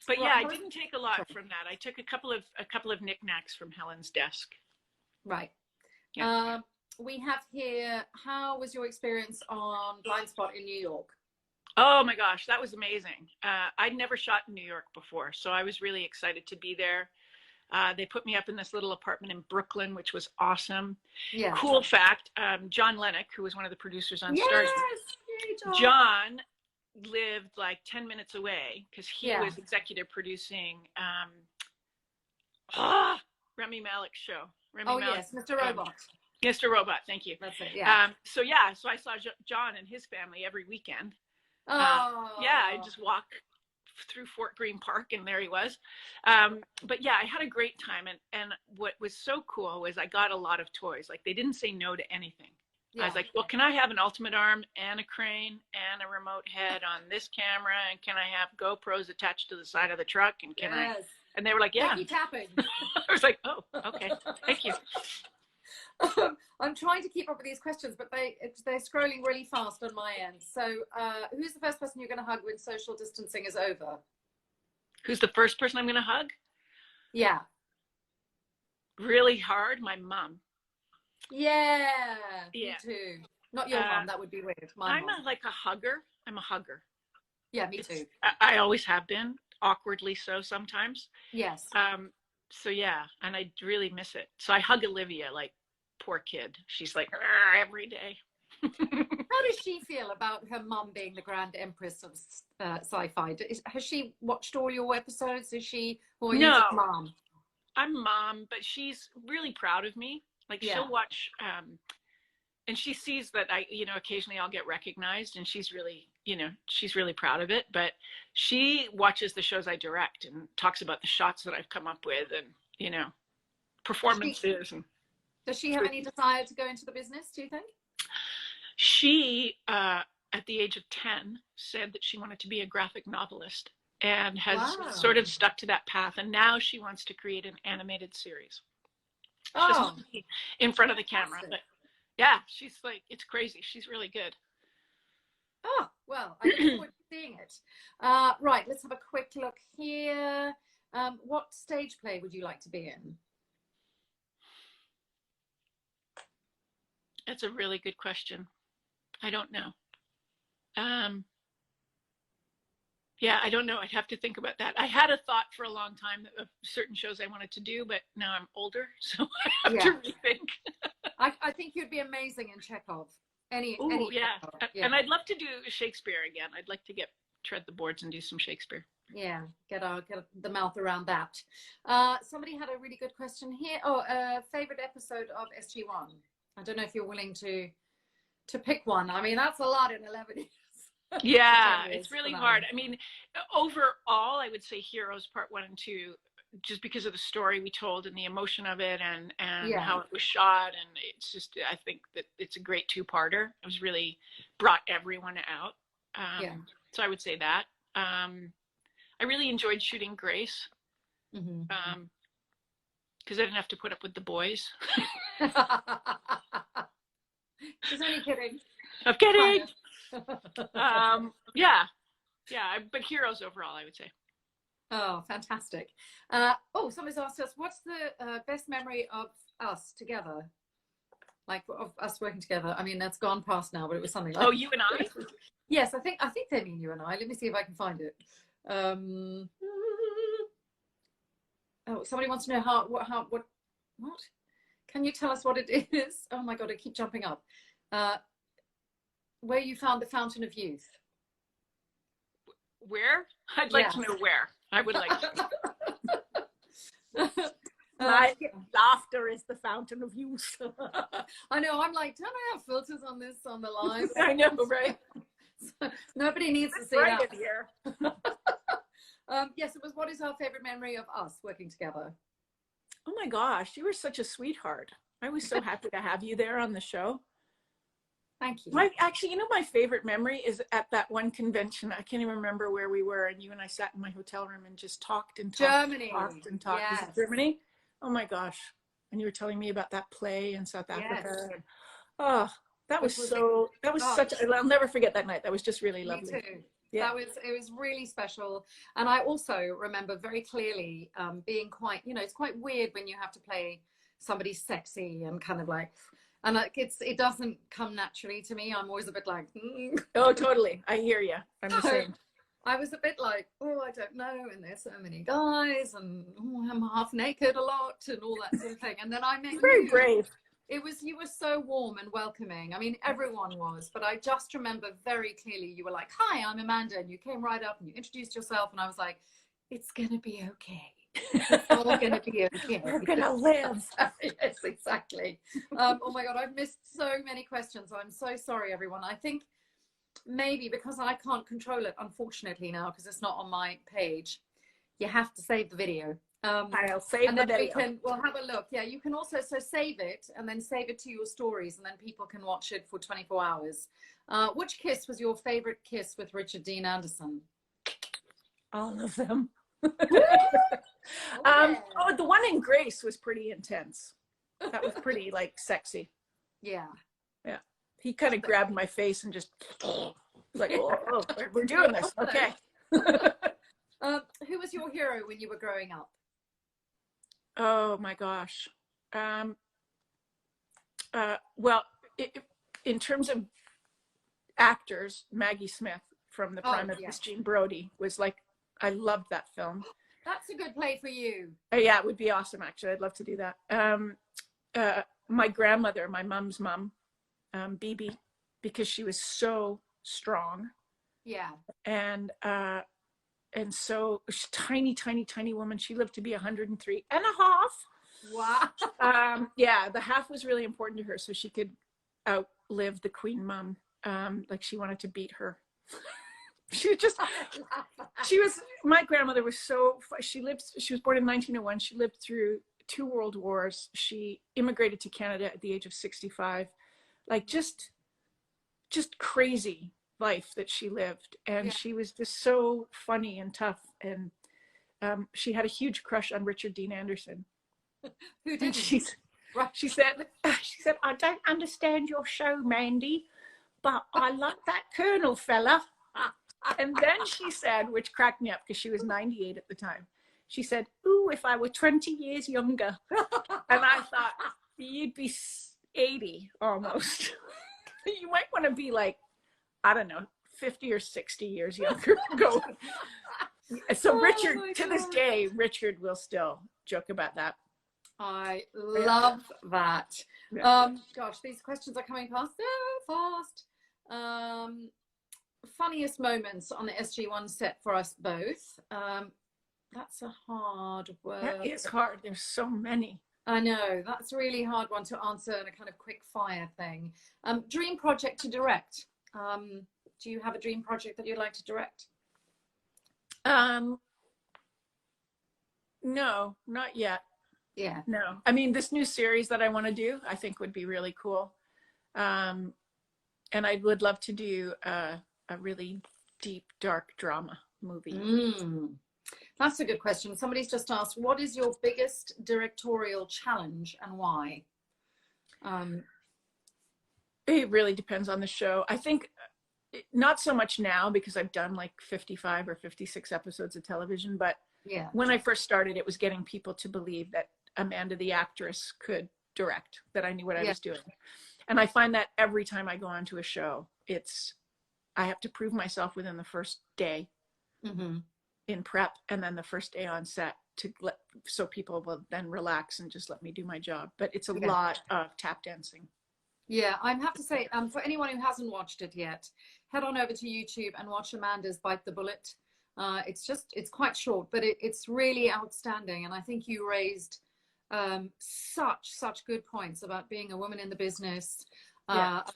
But yeah, I didn't take a lot from that. I took a couple of knickknacks from Helen's desk. Right. Yeah. We have here, how was your experience on Blind Spot in New York? Oh my gosh, that was amazing. I'd never shot in New York before, so I was really excited to be there. They put me up in this little apartment in Brooklyn, which was awesome. Yeah. Cool fact, John Lennox, who was one of the producers on yes! Stars, John lived like 10 minutes away because he was executive producing Remy Malek's show. Yes, Mr. Robot. Mr. Robot, thank you. That's it, yeah. So I saw John and his family every weekend. I just walk through Fort Greene Park and there he was. But yeah, I had a great time, and what was so cool was I got a lot of toys. Like, they didn't say no to anything. I was like, well, can I have an ultimate arm and a crane and a remote head on this camera, and can I have GoPros attached to the side of the truck, and can I? And they were like, yeah. Keep tapping. I was like, oh, okay, thank you. I'm trying to keep up with these questions, but they're scrolling really fast on my end. So who's the first person you're going to hug when social distancing is over? Who's the first person I'm going to hug? Yeah. Really hard? My mom. Yeah. Me too. Not your mom. That would be weird. I'm like a hugger. I'm a hugger. Yeah, me too. I always have been, awkwardly so sometimes. Yes. So yeah, and I really miss it. So I hug Olivia, like, poor kid. She's like every day. How does she feel about her mum being the grand empress of sci-fi? Has she watched all your episodes? Is she? Or no, mom? I'm mom, but she's really proud of me. Like, she'll watch, and she sees that I, occasionally I'll get recognized, and she's really proud of it. But she watches the shows I direct and talks about the shots that I've come up with, and performances. Does she have any desire to go into the business, do you think? She, at the age of 10, said that she wanted to be a graphic novelist and has sort of stuck to that path. And now she wants to create an animated series. She doesn't want to be in front of the camera. But yeah, she's like, it's crazy. She's really good. Oh, well, I look forward to seeing it. Right, let's have a quick look here. What stage play would you like to be in? That's a really good question. I don't know. Yeah, I don't know. I'd have to think about that. I had a thought for a long time of certain shows I wanted to do, but now I'm older, so I have to rethink. I think you'd be amazing in Chekhov. Any Chekhov. And I'd love to do Shakespeare again. I'd like to tread the boards and do some Shakespeare. Yeah, get the mouth around that. Somebody had a really good question here. Favorite episode of SG1. I don't know if you're willing to pick one. I mean, that's a lot in 11 years. Yeah, it's really hard. I mean, overall, I would say Heroes Part 1 and 2, just because of the story we told and the emotion of it and how it was shot. And it's just, I think that it's a great two-parter. It was really brought everyone out. So I would say that. I really enjoyed shooting Grace. Because I didn't have to put up with the boys. She's only kidding. I'm kidding. But Heroes overall, I would say. Oh, fantastic. Somebody's asked us, what's the best memory of us together? Like, of us working together. I mean, that's gone past now, but it was something like... Oh, you and I? Yes, I think they mean you and I. Let me see if I can find it. Somebody wants to know what? Can you tell us what it is? Oh my God, I keep jumping up. Where you found the Fountain of Youth? Where? I'd like to know where. I would like to. Laughter is the fountain of youth. I know. I'm like, don't I have filters on the live? I know, right? Nobody needs to see that here. Yes, it was. What is our favorite memory of us working together? Oh my gosh, you were such a sweetheart. I was so happy to have you there on the show. Thank you. My favorite memory is at that one convention. I can't even remember where we were, and you and I sat in my hotel room and just talked and talked. Germany. And talked and talked. Yes. Is it Germany? Oh my gosh. And you were telling me about that play in South Africa. Yes. Oh, that was so, that was such, I'll never forget that night. That was just really lovely. Me too. Yeah. It was really special. And I also remember very clearly being quite, it's quite weird when you have to play somebody sexy and kind of like, and like it doesn't come naturally to me. I'm always a bit like, Oh, totally. I hear you. I'm the same. I was a bit like, oh, I don't know. And there's so many guys and I'm half naked a lot and all that sort of thing. And then I met Very brave. You were so warm and welcoming. I mean, everyone was, but I just remember very clearly you were like, hi, I'm Amanda. And you came right up and you introduced yourself. And I was like, it's going to be okay. It's all going to be okay. We're going to live. Yes, exactly. Oh my God, I've missed so many questions. I'm so sorry, everyone. I think maybe because I can't control it, unfortunately, now, because it's not on my page, you have to save the video. I'll save and the then video. we'll have a look. Yeah, you can also save it and then save it to your stories, and then people can watch it for 24 hours. Which kiss was your favorite kiss with Richard Dean Anderson? All of them. Yeah. Oh, the one in Grace was pretty intense. That was pretty like sexy. Yeah. Yeah. He kind of grabbed my face and just like, oh, we're doing this. Okay. Who was your hero when you were growing up? Oh my gosh. Well, in terms of actors, Maggie Smith from The Prime of Miss Jean Brodie was like, I loved that film. That's a good play for you. Yeah, it would be awesome, actually. I'd love to do that. My grandmother, my mom's mom, Bibi, because she was so strong. Yeah. And so she's tiny woman. She lived to be 103 and a half. Wow. Yeah, the half was really important to her so she could outlive the Queen Mum. Like she wanted to beat her. My grandmother was she was born in 1901. She lived through 2 world wars. She immigrated to Canada at the age of 65. Like just crazy life that she lived. And she was just so funny and tough. And she had a huge crush on Richard Dean Anderson. Who did? She said, I don't understand your show, Mandy, but I like that Colonel fella. And then she said, which cracked me up because she was 98 at the time, she said, ooh, if I were 20 years younger. And I thought, you'd be 80 almost. You might want to be like, I don't know, 50 or 60 years younger. So Richard, to this day, Richard will still joke about that. I love that. Yeah. Gosh, these questions are coming past so fast. Funniest moments on the SG1 set for us both. That's a hard word. That is hard. There's so many. I know. That's a really hard one to answer in a kind of quick fire thing. Dream project to direct. Do you have a dream project that you'd like to direct? No, not yet. Yeah. No. I mean, this new series that I want to do, I think would be really cool. And I would love to do a really deep, dark drama movie. That's a good question. Somebody's just asked, what is your biggest directorial challenge and why? It really depends on the show. I think not so much now because I've done like 55 or 56 episodes of television, but when I first started, it was getting people to believe that Amanda, the actress, could direct, that I knew what I was doing. And I find that every time I go onto a show, I have to prove myself within the first day in prep and then the first day on set so people will then relax and just let me do my job. But it's a lot of tap dancing. Yeah, I have to say, for anyone who hasn't watched it yet, head on over to YouTube and watch Amanda's Bite the Bullet. It's quite short, but it's really outstanding. And I think you raised such good points about being a woman in the business, about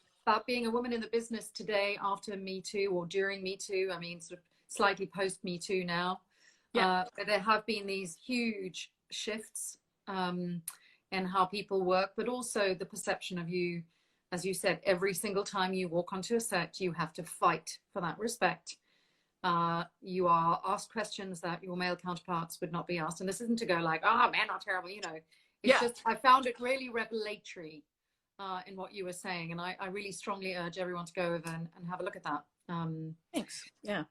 being a woman in the business today after Me Too or during Me Too. I mean, sort of slightly post Me Too now. There have been these huge shifts in how people work, but also the perception of you, as you said, every single time you walk onto a set, you have to fight for that respect. You are asked questions that your male counterparts would not be asked. And this isn't to go like, oh, men are terrible, you know. It's just, I found it really revelatory in what you were saying. And I really strongly urge everyone to go over and have a look at that. Thanks. Yeah.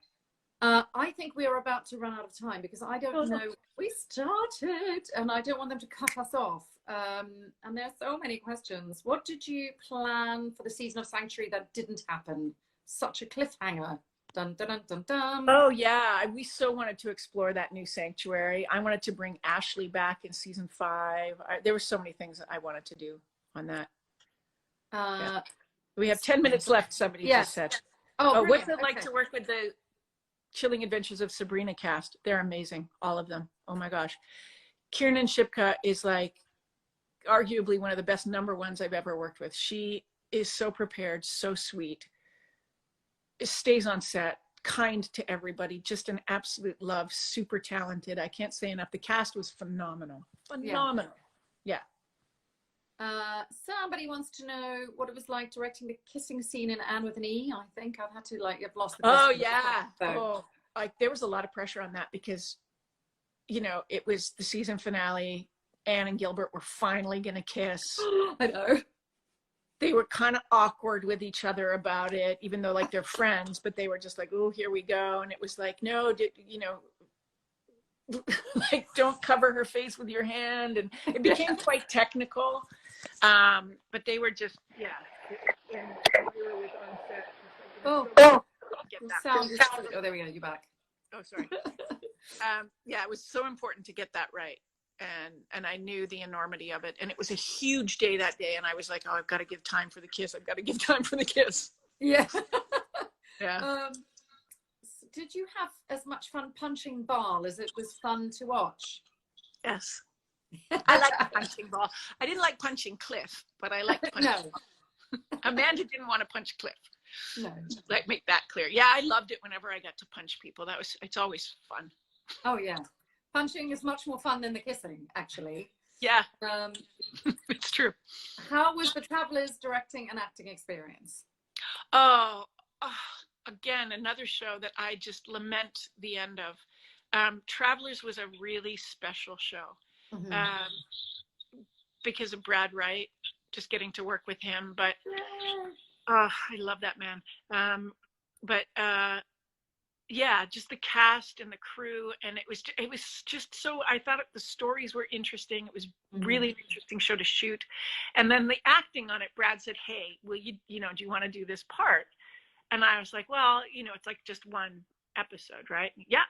I think we are about to run out of time because I don't know. We started and I don't want them to cut us off. And there's so many questions. What did you plan for the season of Sanctuary that didn't happen? Such a cliffhanger. Dun, dun, dun, dun, dun. Oh yeah, we so wanted to explore that new Sanctuary. I wanted to bring Ashley back in season 5. There were so many things that I wanted to do on that. We have 10 minutes left, somebody just said. Oh, what's it like to work with the Chilling Adventures of Sabrina cast? They're amazing, all of them. Oh my gosh. Kiernan Shipka is like arguably one of the best number ones I've ever worked with. She is so prepared, so sweet, stays on set, kind to everybody, just an absolute love, super talented. I can't say enough. The cast was phenomenal. Yeah. Somebody wants to know what it was like directing the kissing scene in Anne with an E. I think I've had to I've lost the question. Oh yeah. So. There was a lot of pressure on that because, you know, it was the season finale. Anne and Gilbert were finally going to kiss. I know. They were kind of awkward with each other about it, even though like they're friends, but they were just like, oh, here we go. And it was like, no, you know, like don't cover her face with your hand. And it became quite technical. But they were just, And we were with on set. Oh, there we go. You're back. Oh, sorry. It was so important to get that right. And I knew the enormity of it. And it was a huge day that day. And I was like, oh, I've got to give time for the kiss. I've got to give time for the kiss. Yeah. Yeah. Did you have as much fun punching Ball as it was fun to watch? Yes. I like punching Ball. I didn't like punching Cliff, but I liked punching Ball. Amanda didn't want to punch Cliff. No. Like, make that clear. Yeah, I loved it whenever I got to punch people. It's always fun. Oh, yeah. Punching is much more fun than the kissing, actually. Yeah. It's true. How was the Travelers directing and acting experience? Again, another show that I just lament the end of. Travelers was a really special show. Mm-hmm. Because of Brad Wright, just getting to work with him. But I love that man. Just the cast and the crew, and it was just so, I thought the stories were interesting. It was really an interesting show to shoot. And then the acting on it, Brad said, hey, will do you want to do this part? And I was like, well, it's like just one episode, right? Yeah.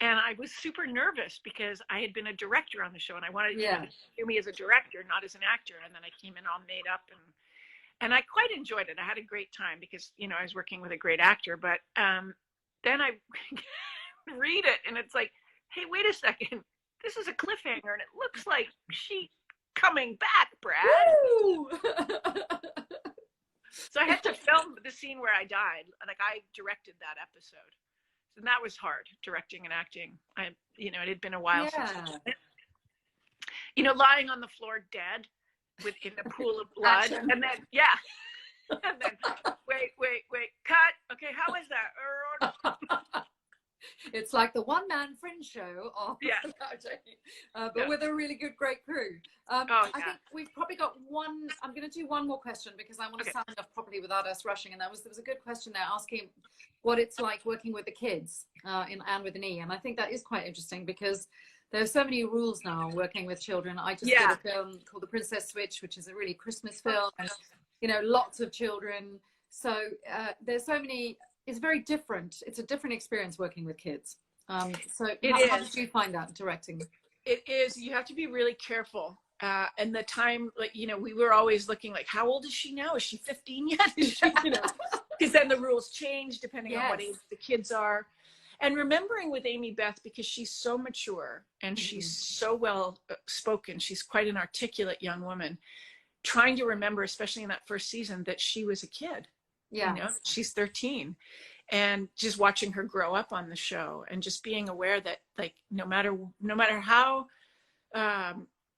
And I was super nervous because I had been a director on the show, and I wanted to do me as a director, not as an actor. And then I came in all made up, and I quite enjoyed it. I had a great time because, I was working with a great actor. But then I read it, and it's like, hey, wait a second. This is a cliffhanger, and it looks like she's coming back, Brad. So I had to film the scene where I died. Like, I directed that episode. And that was hard, directing and acting. It had been a while since. Lying on the floor dead in a pool of blood. And then, and then, wait, cut. Okay, how is that? It's like the one-man fringe show of but with a really great crew. I think we've probably got one. I'm going to do one more question because I want to sound off properly without us rushing. And there was a good question there asking what it's like working with the kids in Anne with an E. And I think that is quite interesting because there's so many rules now working with children. I just did a film called The Princess Switch, which is a really Christmas film, and lots of children. So there's so many. It's very different. It's a different experience working with kids. How did you find that directing? It is. You have to be really careful. And the time, we were always looking like, how old is she now? Is she 15 yet? Is she, because then the rules change depending on what age the kids are. And remembering with Amy Beth, because she's so mature and she's so well spoken, she's quite an articulate young woman, trying to remember, especially in that first season, that she was a kid. Yeah. She's 13, and just watching her grow up on the show and just being aware that no matter how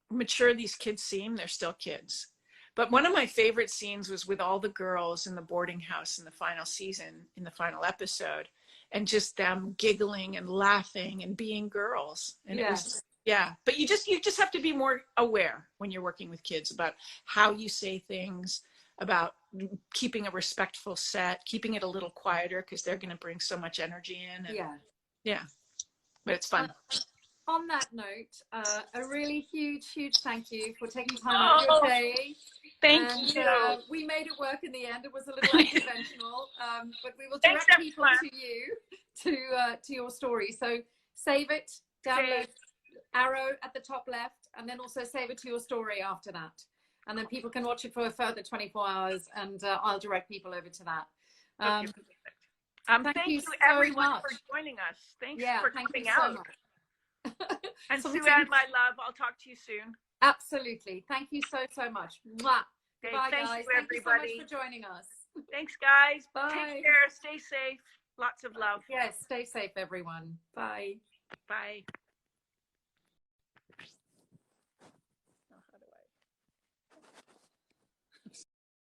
mature these kids seem, they're still kids. But one of my favorite scenes was with all the girls in the boarding house in the final season, in the final episode. and just them giggling and laughing and being girls. And it was, yeah, but you just have to be more aware when you're working with kids about how you say things, about keeping a respectful set, keeping it a little quieter because they're going to bring so much energy in. And, yeah, but it's fun. On that note, a really huge thank you for taking time out of your day. Thank you. We made it work in the end. It was a little unconventional, but we will direct people to you, to your story. So save it, download, arrow at the top left, and then also save it to your story after that. And then people can watch it for a further 24 hours, and I'll direct people over to that. Thank you everyone for joining us. Thanks for coming out. So much. And Suanne, my love, I'll talk to you soon. Absolutely. Thank you so much. Mwah. Okay, bye, thank guys. you, everybody. Thank you so much for joining us. Thanks, guys. Bye. Take care. Stay safe. Lots of love. Yes, stay safe, everyone. Bye. Bye.